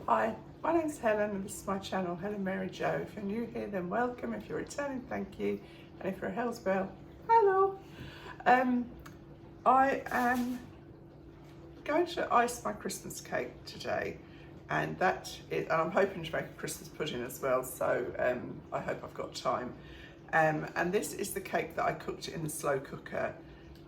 Hi, my name's Helen and this is my channel, Helen Mary Jo. If you're new here, then welcome. If you're returning, thank you. And if you're a Hellsbell, hello. I am going to ice my Christmas cake today, and I'm hoping to make a Christmas pudding as well, so I hope I've got time. And this is the cake that I cooked in the slow cooker,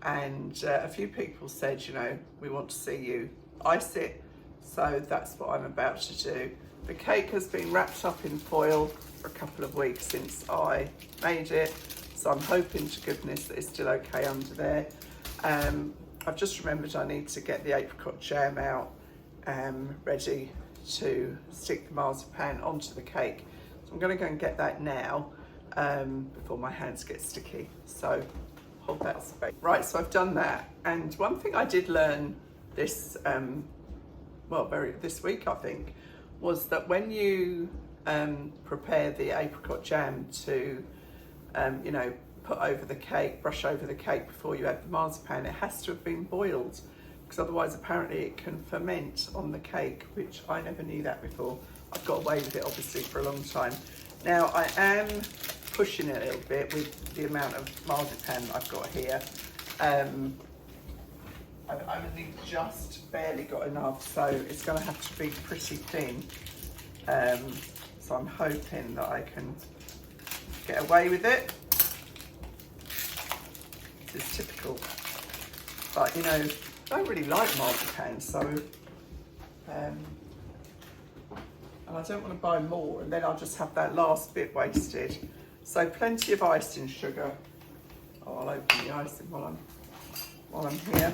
and a few people said, you know, we want to see you ice it. So that's what I'm about to do. The cake has been wrapped up in foil for a couple of weeks since I made it, so I'm hoping to goodness that it's still okay under there. I've just remembered I need to get the apricot jam out, ready to stick the marzipan onto the cake. So I'm going to go and get that now before my hands get sticky. So hold that space. Right, so I've done that, and one thing I did learn this this week, I think, was that when you prepare the apricot jam to, you know, put over the cake, brush over the cake before you add the marzipan, it has to have been boiled, because otherwise apparently it can ferment on the cake, which I never knew that before. I've got away with it obviously for a long time. Now I am pushing it a little bit with the amount of marzipan I've got here. I've only just barely got enough, so it's going to have to be pretty thin. So I'm hoping that I can get away with it. This is typical, but you know, I don't really like marzipan, so and I don't want to buy more, and then I'll just have that last bit wasted. So plenty of icing sugar. Oh, I'll open the icing while I'm here.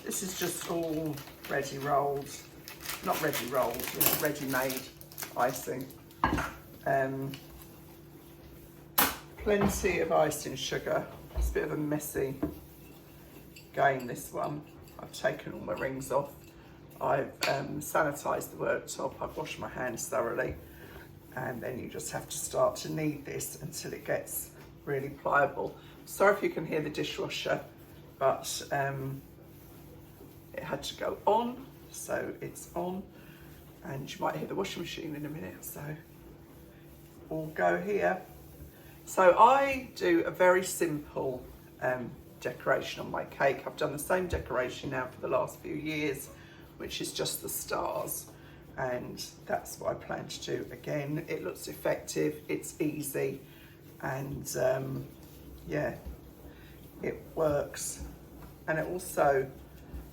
This is just all ready rolled, not ready rolled, you know, ready-made icing. Plenty of icing sugar. It's a bit of a messy game, this one. I've taken all my rings off. I've sanitised the worktop. I've washed my hands thoroughly. And then you just have to start to knead this until it gets really pliable. Sorry if you can hear the dishwasher, but it had to go on, so it's on, and you might hear the washing machine in a minute, so all go here. So I do a very simple decoration on my cake. I've done the same decoration now for the last few years, which is just the stars, and that's what I plan to do again. It looks effective, it's easy, and yeah, it works, and it also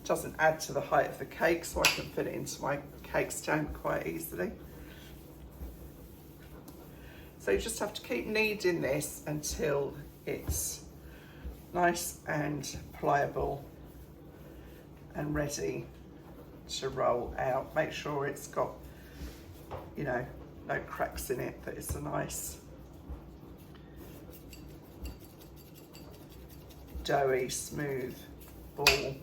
doesn't add to the height of the cake, so I can fit it into my cake stand quite easily. So you just have to keep kneading this until it's nice and pliable and ready to roll out. Make sure it's got, you know, no cracks in it, that it's a nice doughy, smooth ball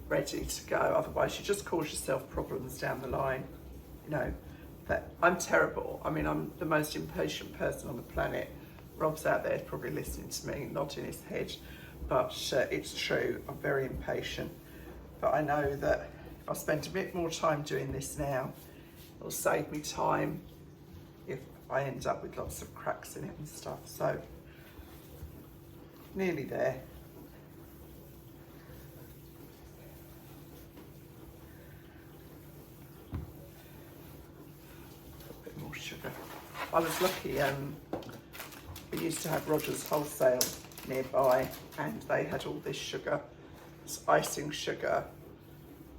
ready to go. Otherwise you just cause yourself problems down the line. You know, that I'm terrible. I mean, I'm the most impatient person on the planet. Rob's out there probably listening to me, nodding his head, but it's true, I'm very impatient. But I know that if I spend a bit more time doing this now, it'll save me time if I end up with lots of cracks in it and stuff. So nearly there. Sugar. I was lucky, we used to have Rogers Wholesale nearby, and they had all this sugar. It's icing sugar,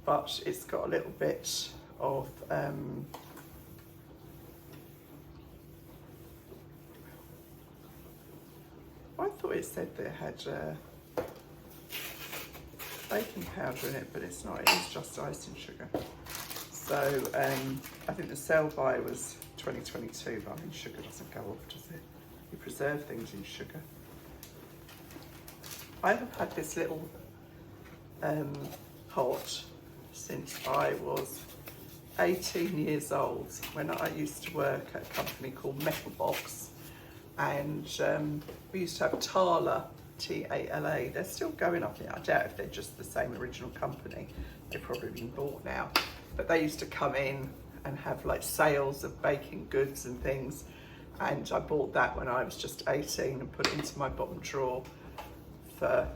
but it's got a little bit of I thought it said that it had baking powder in it, but it's not, it is just icing sugar. So I think the sell-by was 2022, but I mean, sugar doesn't go off, does it? You preserve things in sugar. I have had this little pot since I was 18 years old, when I used to work at a company called Metal Box, and we used to have Tala, T-A-L-A. They're still going, I think. I doubt if they're just the same original company. They've probably been bought now. but they used to come in and have like sales of baking goods and things, and I bought that when I was just 18 and put it into my bottom drawer for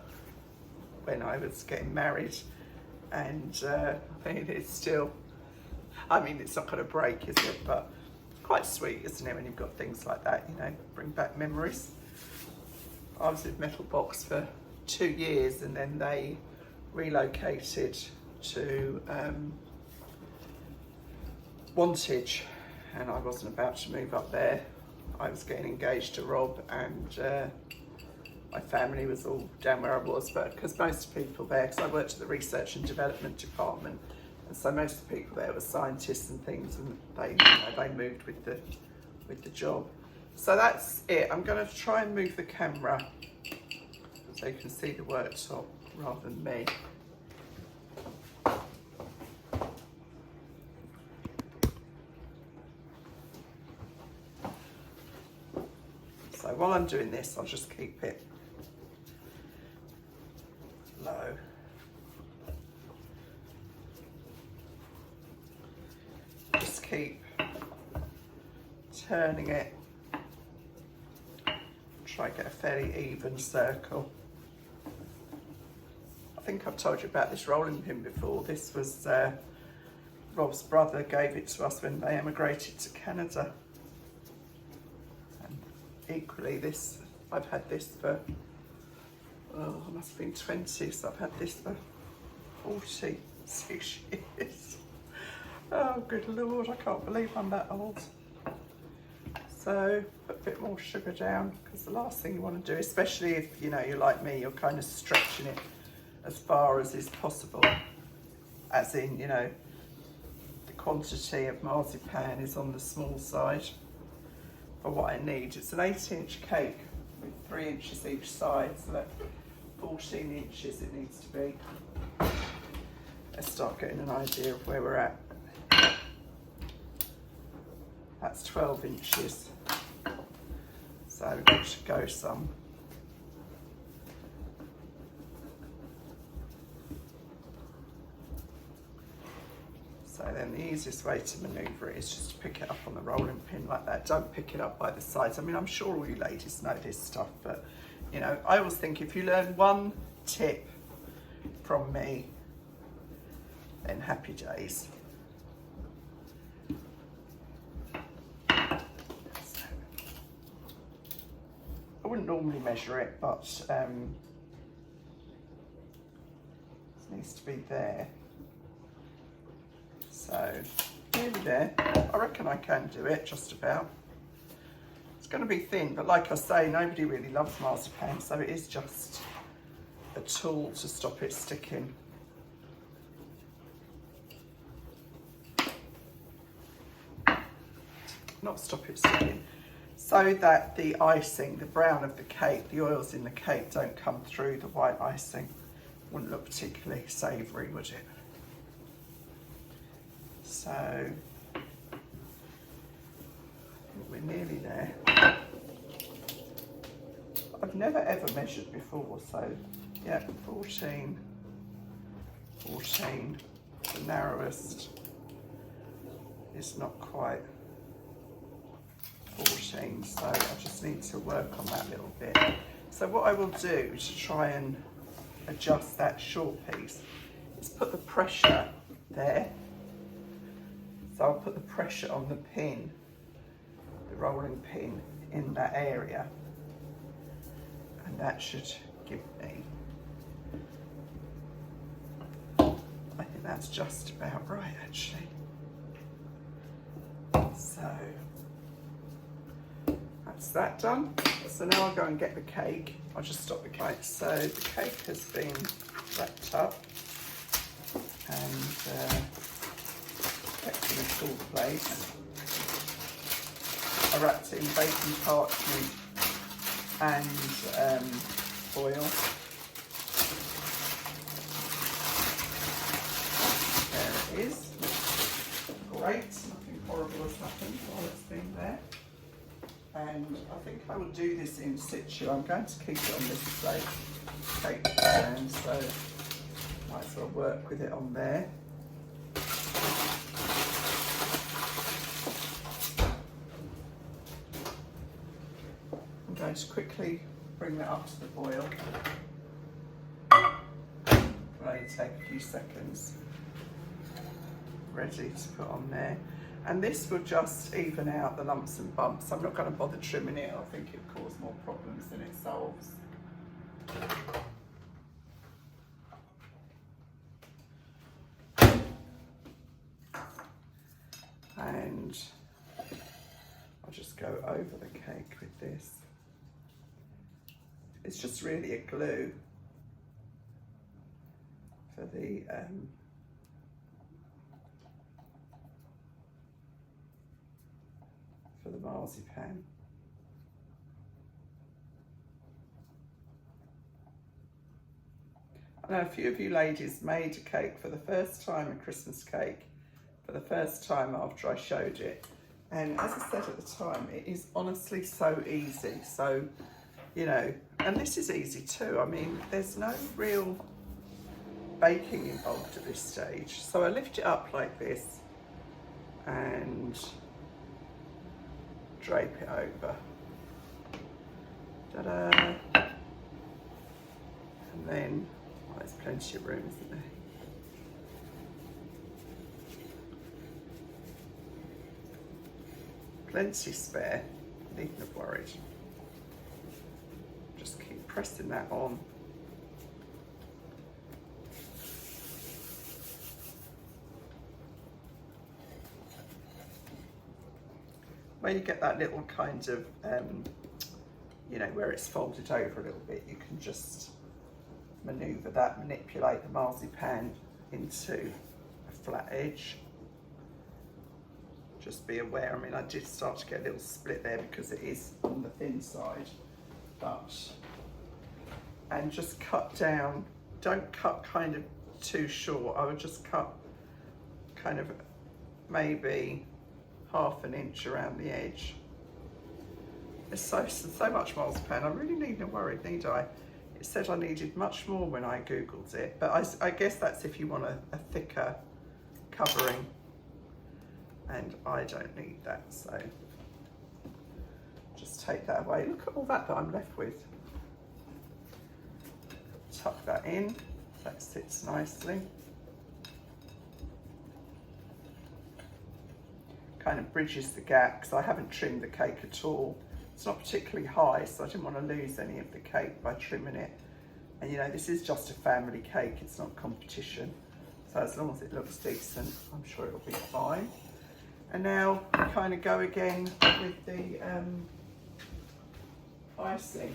when I was getting married. And I mean, it's still, I mean, it's not going to break, is it? But it's quite sweet, isn't it, when you've got things like that, you know, bring back memories. I was with Metal Box for 2 years, and then they relocated to Wantage, and I wasn't about to move up there. I was getting engaged to Rob, and my family was all down where I was, but because most people there, because I worked at the research and development department, and so most of the people there were scientists and things, and they, you know, they moved with the job. So that's it. I'm going to try and move the camera so you can see the worktop rather than me. So while I'm doing this, I'll just keep it low. Just keep turning it. Try and get a fairly even circle. I think I've told you about this rolling pin before. This was Rob's brother gave it to us when they emigrated to Canada. And equally this, I've had this for, oh, I must have been 20, so I've had this for 46 years. Oh, good Lord, I can't believe I'm that old. So put a bit more sugar down, because the last thing you want to do, especially if, you know, you're like me, you're kind of stretching it as far as is possible, as in, you know, the quantity of marzipan is on the small side for what I need. It's an 8-inch cake with 3 inches each side, so that's 14 inches it needs to be. Let's start getting an idea of where we're at. That's 12 inches, so that should go some. So then the easiest way to manoeuvre it is just to pick it up on the rolling pin like that. Don't pick it up by the sides. I mean, I'm sure all you ladies know this stuff, but you know, I always think if you learn one tip from me, then happy days. I wouldn't normally measure it, but it needs to be there. So nearly there. I reckon I can do it just about. It's going to be thin, but like I say, nobody really loves marzipan, so it is just a tool to stop it sticking. Not stop it sticking, so that the icing, the brown of the cake, the oils in the cake don't come through the white icing. Wouldn't look particularly savoury, would it? So I think we're nearly there. I've never ever measured before, so yeah, 14, the narrowest is not quite 14, so I just need to work on that little bit. So what I will do to try and adjust that short piece is put the pressure there. So I'll put the pressure on the pin, the rolling pin, in that area, and that should give me, I think that's just about right actually. So that's that done. So now I'll go and get the cake. I'll just stop the cake. So the cake has been wrapped up and kept in a cool place. I wrapped it in baking parchment and foil. There it is. Great, nothing horrible has happened while it's been there. And I think I will do this in situ. I'm going to keep it on this plate, cake stand, so might as well work with it on there. going to quickly bring that up to the boil. It'll only take a few seconds. Ready to put on there. And this will just even out the lumps and bumps. I'm not going to bother trimming it. I think it'll cause more problems than it solves. And I'll just go over the cake with this. It's just really a glue for the marzipan. I know a few of you ladies made a cake for the first time, a Christmas cake, for the first time after I showed it. And as I said at the time, it is honestly so easy. So, you know, and this is easy too. I mean, there's no real baking involved at this stage. So I lift it up like this and drape it over. Ta-da! And then, well, there's plenty of room, isn't there? Plenty spare, needn't have worried. Just keep pressing that on. Where you get that little kind of, you know, where it's folded over a little bit, you can just maneuver that, manipulate the marzipan into a flat edge. Just be aware, I mean, I did start to get a little split there because it is on the thin side, but, and just cut down, don't cut kind of too short. I would just cut kind of maybe ½ an inch around the edge. There's so much marzipan, I really needn't have worried, need I? It said I needed much more when I Googled it, but I guess that's if you want a thicker covering. And I don't need that, so just take that away. Look at all that I'm left with. Tuck that in, that sits nicely. Kind of bridges the gap because I haven't trimmed the cake at all. It's not particularly high, so I didn't want to lose any of the cake by trimming it. And you know, this is just a family cake, it's not competition. So as long as it looks decent, I'm sure it'll be fine. And now we kind of go again with the icing.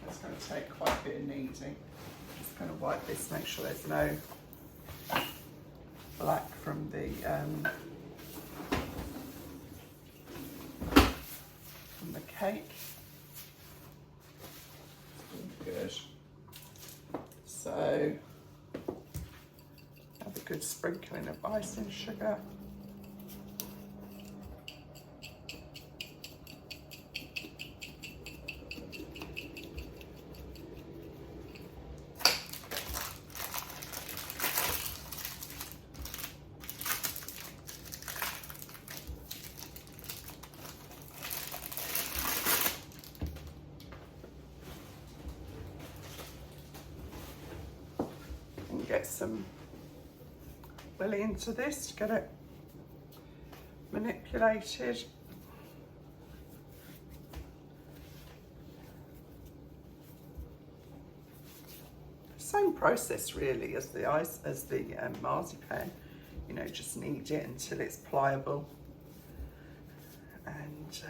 That's going to take quite a bit of kneading. Just going to wipe this, make sure there's no black from the cake. Good. So have a good sprinkling of icing sugar. Get some willy into this to get it manipulated. Same process really as the marzipan. You know, just knead it until it's pliable. And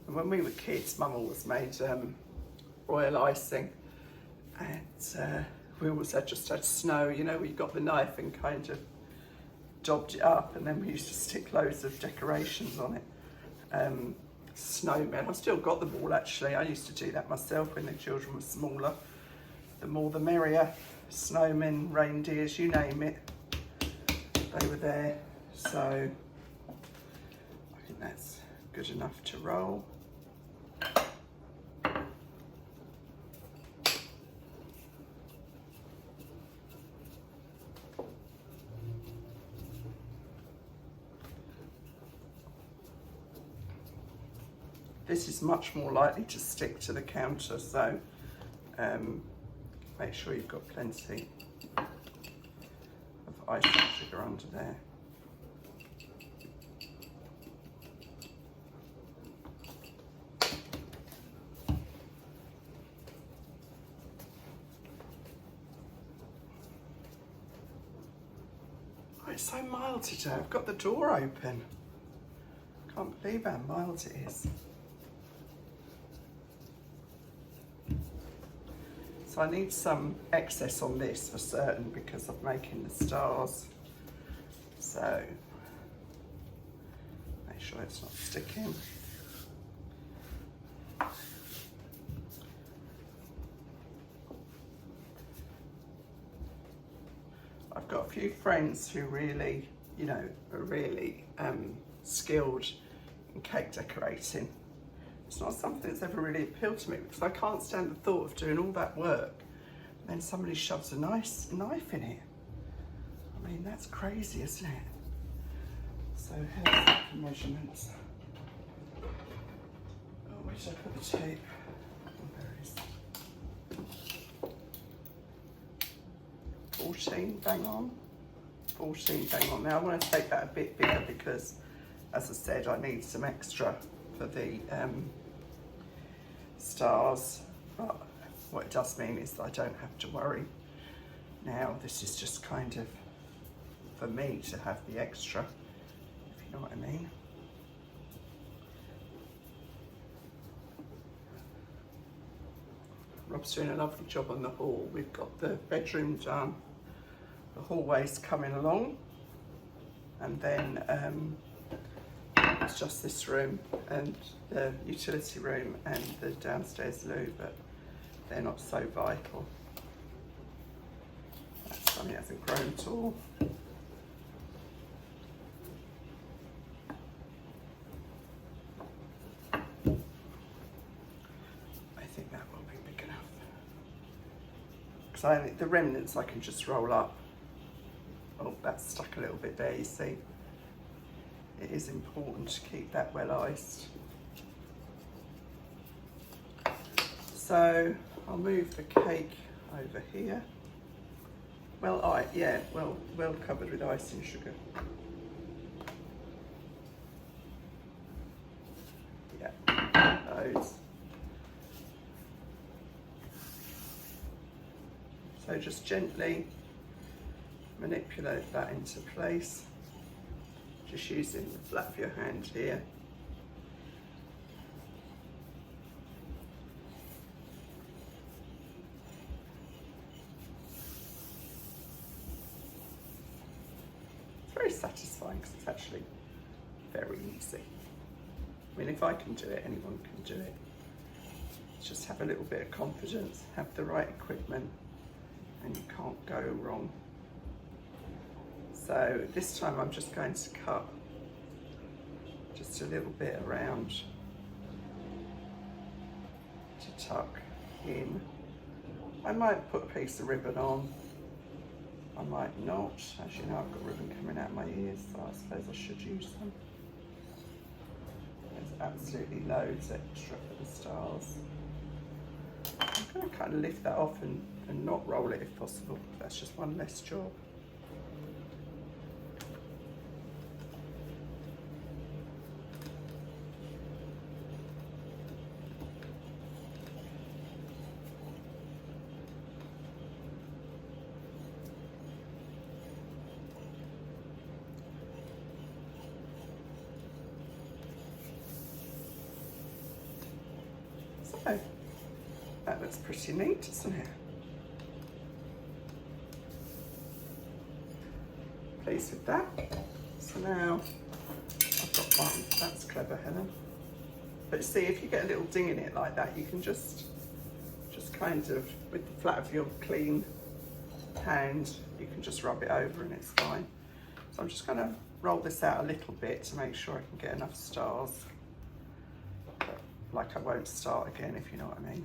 when we were kids, Mum always made royal icing, and we always just had snow, you know, where you got the knife and kind of daubed it up, and then we used to stick loads of decorations on it. Snowmen, I've still got them all actually. I used to do that myself when the children were smaller. The more the merrier. Snowmen, reindeers, you name it, they were there. So I think that's good enough to roll. this is much more likely to stick to the counter, so make sure you've got plenty of icing sugar under there. Oh, it's so mild today. I've got the door open. Can't believe how mild it is. So I need some excess on this for certain because of making the stars. So make sure it's not sticking. I've got a few friends who really, you know, are really skilled in cake decorating. It's not something that's ever really appealed to me because I can't stand the thought of doing all that work and then somebody shoves a nice knife in it. I mean, that's crazy, isn't it? So here's the measurements. Oh, where did I put the tape? Oh, there it is. 14, bang on. 14, bang on. Now I want to take that a bit bigger because, as I said, I need some extra for the stars, but what it does mean is that I don't have to worry now. This is just kind of for me to have the extra, if you know what I mean. Rob's doing a lovely job on the hall. We've got the bedroom done, the hallway's coming along, and then it's just this room and the utility room and the downstairs loo, but they're not so vital. That's something that hasn't grown at all. I think that will be big enough. Because the remnants I can just roll up. Oh, that's stuck a little bit there, you see. It is important to keep that well iced. So I'll move the cake over here. Well covered with icing sugar. Yeah, those. So just gently manipulate that into place. Just using the flat of your hand here. It's very satisfying because it's actually very easy. I mean, if I can do it, anyone can do it. Just have a little bit of confidence, have the right equipment, and you can't go wrong. So this time I'm just going to cut just a little bit around to tuck in. I might put a piece of ribbon on, I might not. As you know, I've got ribbon coming out of my ears, so I suppose I should use them. There's absolutely loads extra for the stars. I'm going to kind of lift that off and not roll it if possible. That's just one less job. So, that looks pretty neat, doesn't it? Pleased with that. So now I've got one. That's clever, Helen. But see, if you get a little ding in it like that, you can just kind of, with the flat of your clean hand, you can just rub it over and it's fine. So I'm just going to roll this out a little bit to make sure I can get enough stars. But, like, I won't start again, if you know what I mean.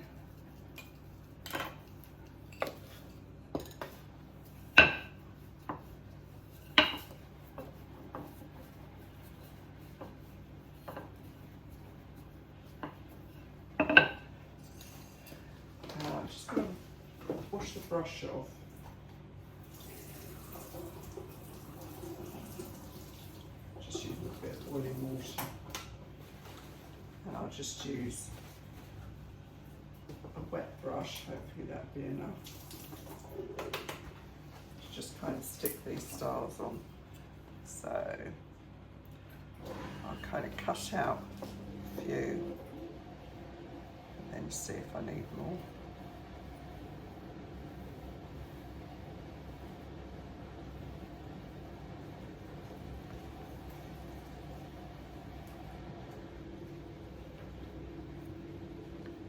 wash the brush off. Just use a little bit of boiling water. And I'll just use a wet brush, hopefully that'll be enough. Just kind of stick these stars on. So I'll kind of cut out a few and then see if I need more.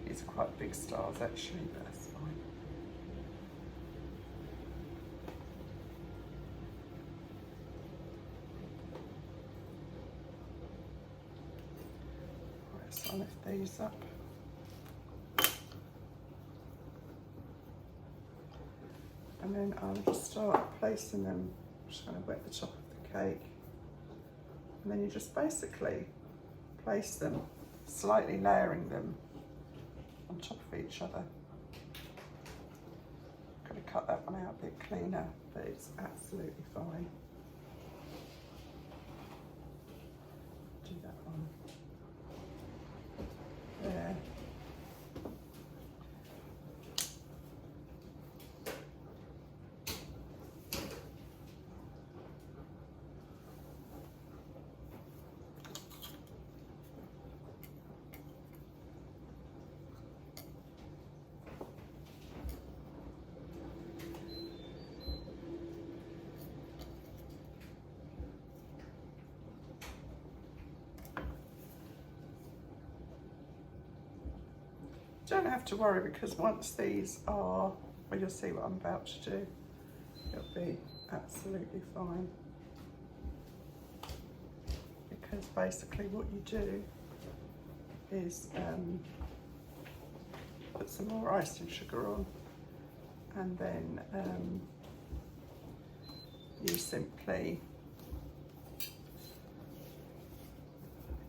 These are quite big stars actually, but that's fine. Right, so I'll lift these up. And then I'll just start placing them. I'm just going to wet the top of the cake. And then you just basically place them, slightly layering them on top of each other. I'm going to cut that one out a bit cleaner, but it's absolutely fine. Do that one there. Don't have to worry, because once these are, well, you'll see what I'm about to do, it'll be absolutely fine. Because basically what you do is put some more icing sugar on, and then you simply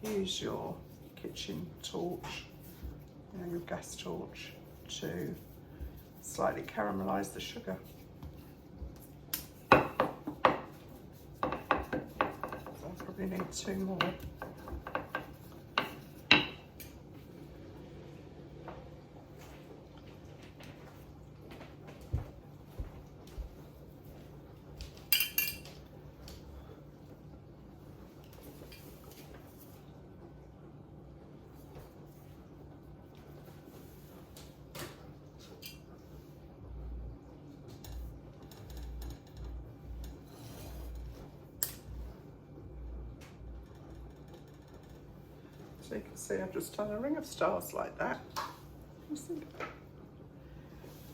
use your kitchen torch, your gas torch, to slightly caramelise the sugar. So I'll probably need 2 more. So you can see I've just done a ring of stars like that.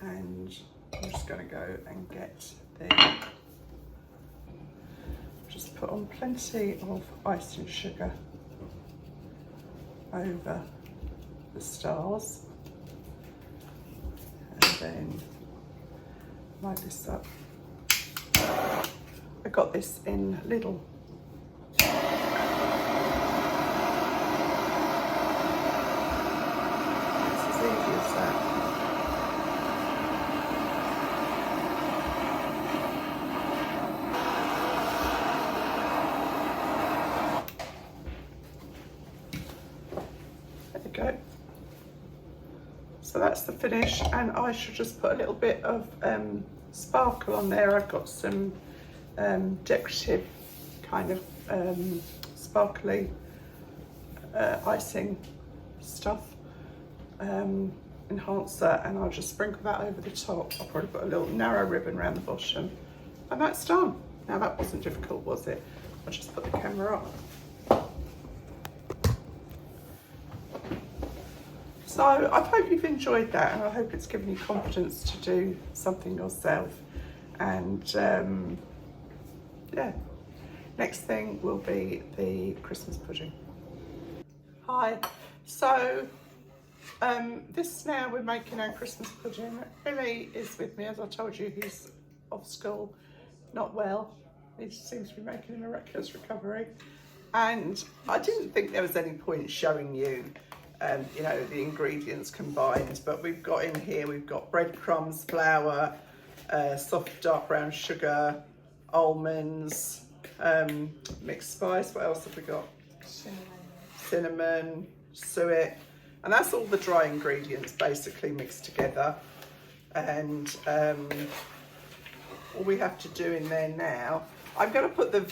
And I'm just going to go and get just put on plenty of icing sugar over the stars, and then light this up. I got this in Lidl. There we go. So that's the finish, and I should just put a little bit of sparkle on there. I've got some decorative kind of sparkly icing stuff, enhancer, and I'll just sprinkle that over the top. I'll probably put a little narrow ribbon around the bottom, and that's done. Now that wasn't difficult, was it? I'll just put the camera up. So I hope you've enjoyed that, and I hope it's given you confidence to do something yourself. And yeah, next thing will be the Christmas pudding. Hi, so this now we're making our Christmas pudding. Billy is with me, as I told you. He's off school, not well. He seems to be making a miraculous recovery, and I didn't think there was any point showing you you know, the ingredients combined. But we've got in here, we've got breadcrumbs, flour, soft dark brown sugar, almonds, mixed spice. What else have we got? Cinnamon, suet, and that's all the dry ingredients basically mixed together. And all we have to do in there now, I'm going to put the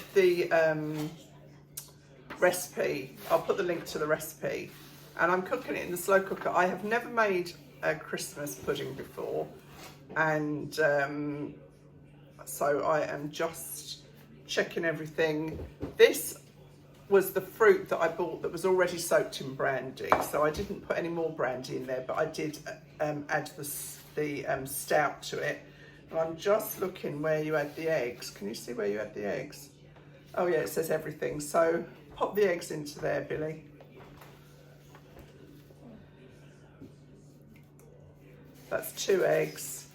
recipe, I'll put the link to the recipe, and I'm cooking it in the slow cooker. I have never made a Christmas pudding before, and so I am just checking everything. This was the fruit that I bought that was already soaked in brandy, so I didn't put any more brandy in there, but I did add the stout to it. And I'm just looking where you add the eggs. Can you see where you add the eggs? Oh yeah, it says everything. So pop the eggs into there, Billy. That's 2 eggs.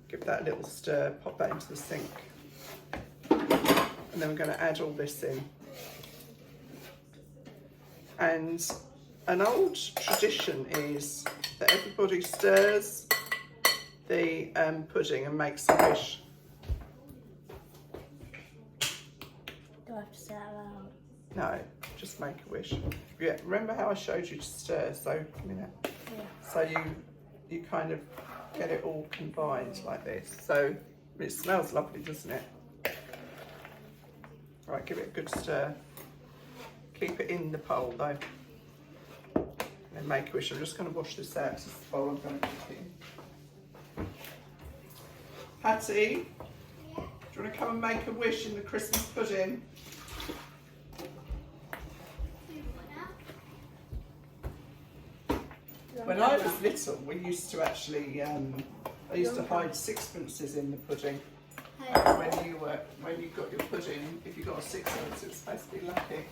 Give that a little stir, pop that into the sink. And then we're going to add all this in. And an old tradition is that everybody stirs the pudding and makes a wish. Do I have to say that loud? No, just make a wish. Yeah, remember how I showed you to stir? So, give me that. Yeah. So you kind of get it all combined like this. So it smells lovely, doesn't it? Right, give it a good stir. Keep it in the bowl though. And then make a wish. I'm just going to wash this out. This is the bowl I'm going to cook it in. Hattie, do you want to come and make a wish in the Christmas pudding? When I was little, we used to actually, I used to hide sixpences in the pudding. When you got your pudding, if you got a sixpence, it was supposed to be lucky.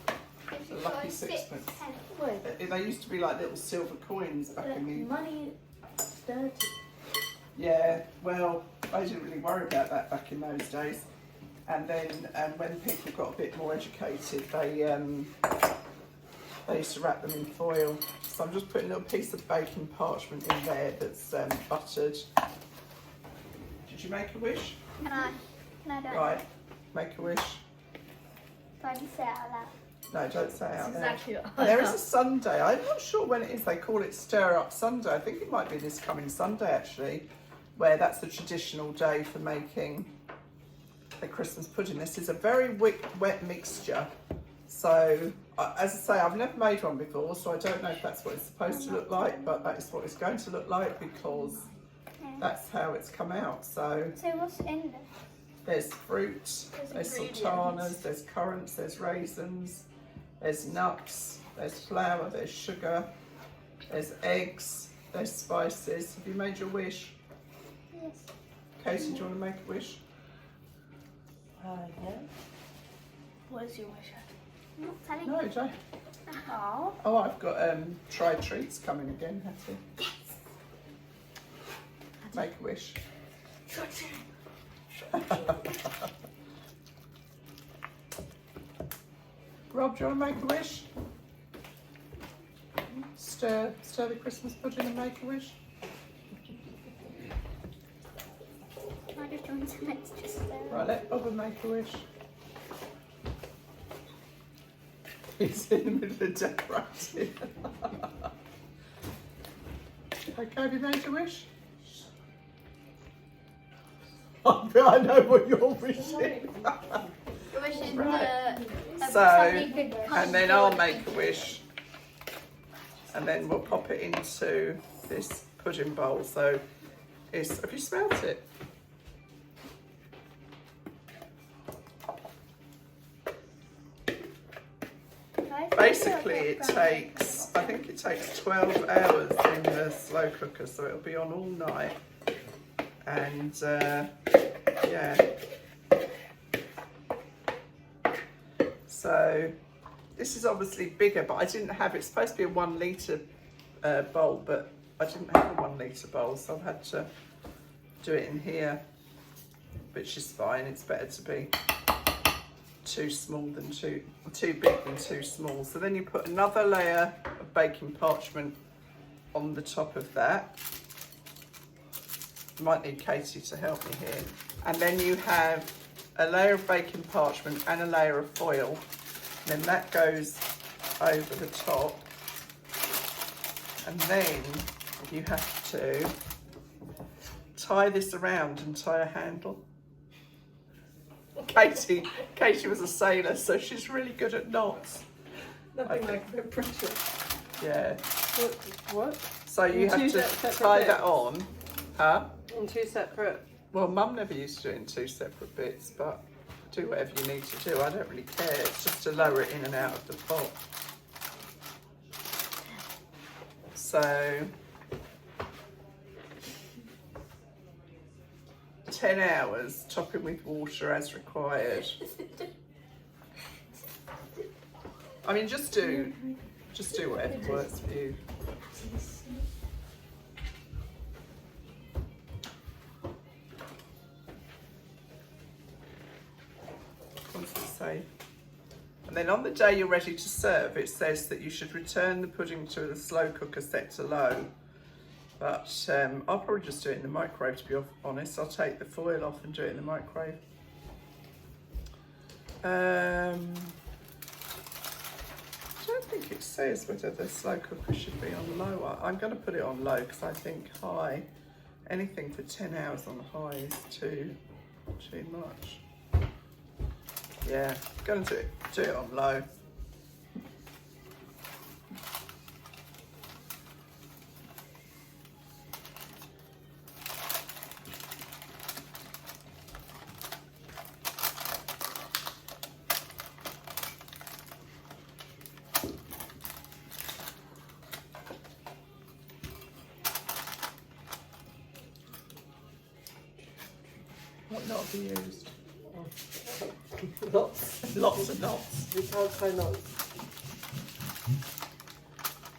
A lucky sixpence. They used to be like little silver coins back in the... Money is dirty. Yeah, well, I didn't really worry about that back in those days. And then when people got a bit more educated, they used to wrap them in foil. So I'm just putting a little piece of baking parchment in there that's buttered. Did you make a wish? Can I do it? Right, make a wish. Do I just say it out loud? No, don't say it out That's loud. exactly what I There is thought. a Sunday. I'm not sure when it is. They call it Stir Up Sunday. I think it might be this coming Sunday actually, where that's the traditional day for making the Christmas pudding. This is a very wet mixture. So, as I say, I've never made one before, so I don't know if that's what it's supposed to look like, but that is what it's going to look like because that's how it's come out. So what's in there? there's fruit, there's sultanas, there's currants, there's raisins, there's nuts, there's flour, there's sugar, there's eggs, there's spices. Have you made your wish? Yes. Katie, do you want to make a wish? Yeah. What is your wish? I'm not telling No, you. don't. Oh. Oh, I've got try treats coming again, Hattie. Yes. Make a wish. Rob, do you want to make a wish? Stir the Christmas pudding and make a wish. I just want to make it just there. Right, let Bubba make a wish. He's in the middle of decorating. Okay, have you made your wish? I know what your wish is. Your wish is Right. the So, and then I'll make a wish. And then we'll pop it into this pudding bowl. So, have you smelt it? Basically, it takes, I think it takes 12 hours in the slow cooker, so it'll be on all night. And yeah. So this is obviously bigger, but I didn't have, it's supposed to be a 1 litre bowl, but I didn't have a 1 litre bowl, so I've had to do it in here, which is fine. It's better to be too small than too big than too small. So then you put another layer of baking parchment on the top of that. You might need Katie to help me here. And then you have a layer of baking parchment and a layer of foil. And then that goes over the top. And then you have to tie this around and tie a handle. Katie was a sailor, so she's really good at knots. Nothing like a bit pressure. Yeah. What? So you have to tie that on. Huh? In two separate. Well, Mum never used to do it in two separate bits, but do whatever you need to do. I don't really care. It's just to lower it in and out of the pot. So 10 hours, topping with water as required. I mean, just do whatever works for you. What's it say? And then on the day you're ready to serve, it says that you should return the pudding to the slow cooker set to low. But I'll probably just do it in the microwave, to be honest. I'll take the foil off and do it in the microwave. I don't think it says whether the slow cooker should be on low. I'm going to put it on low because I think high, anything for 10 hours on high is too much. Yeah, I'm going to do it on low. What knot have you used? Lots. Lots of knots. We can't tie knots.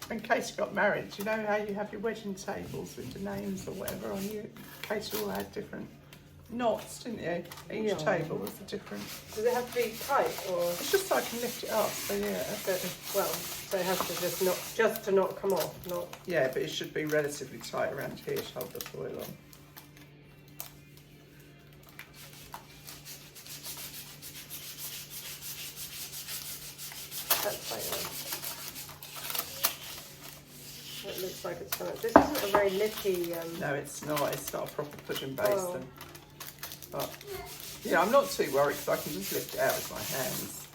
When Katie got married, do you know how you have your wedding tables with the names or whatever on you? Katie all had different knots, didn't you? Each table was a different. Does it have to be tight or? It's just so I can lift it up. So yeah. Well, so it has to just not come off, not. Yeah, but it should be relatively tight around here to hold the foil on. That's tight enough. It looks like it's gonna. This isn't a very nitty. No, it's not. It's not a proper pudding basin. But yeah, I'm not too worried because I can just lift it out with my hands.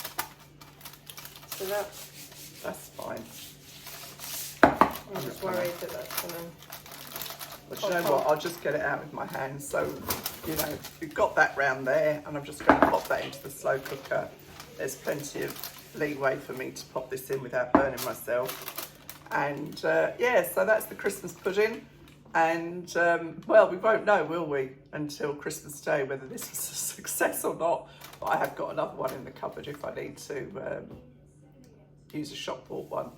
So that's fine. I'm just worried that that's gonna. But you know what? I'll just get it out with my hands. So, you know, we've got that round there, and I'm just going to pop that into the slow cooker. There's plenty of leeway for me to pop this in without burning myself. And yeah, so that's the Christmas pudding. And well, we won't know, will we, until Christmas Day whether this was a success or not. But I have got another one in the cupboard if I need to use a shop bought one.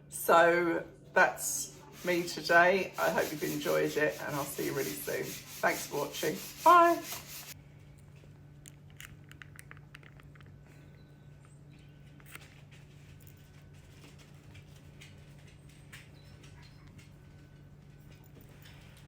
So that's me today. I hope you've enjoyed it, and I'll see you really soon. Thanks for watching. Bye.